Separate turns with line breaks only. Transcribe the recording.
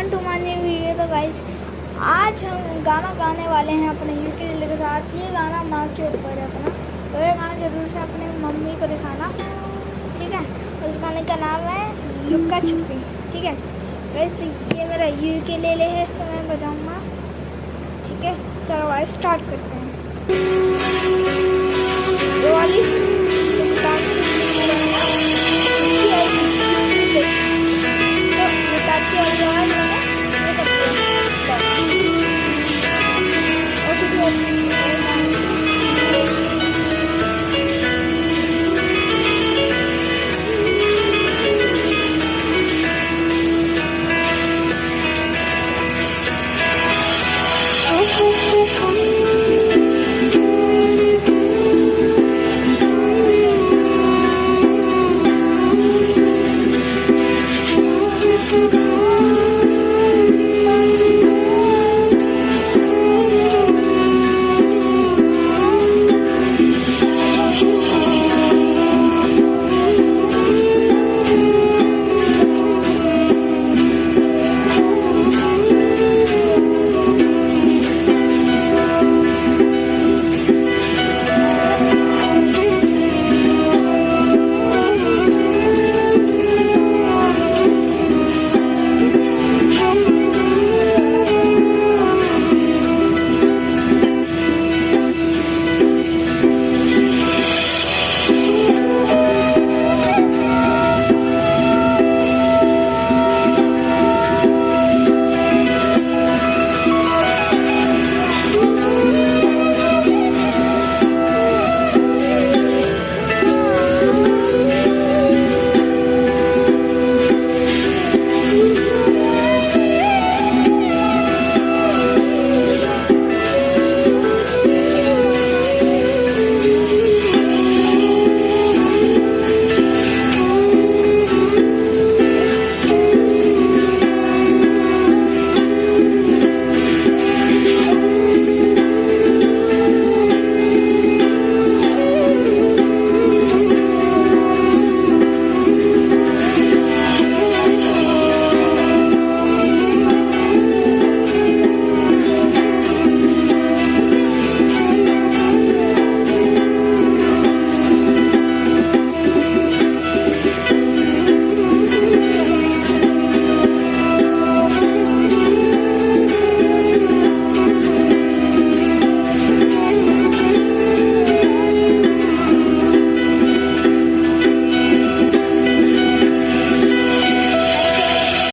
Welcome to my new video. तो guys आज हम गाना गाने वाले हैं अपने यूकेलेले के साथ। ये गाना माँ के ऊपर है अपना, तो ये गाना जरूर से अपने मम्मी को दिखाना, ठीक है। उस गाने का नाम है लुक्का छुपी, ठीक है गाइस। तो ये मेरा यूकेलेले है, इसको मैं बजाऊँगा, ठीक है। चलो गाइस स्टार्ट करते हैं। ये वाली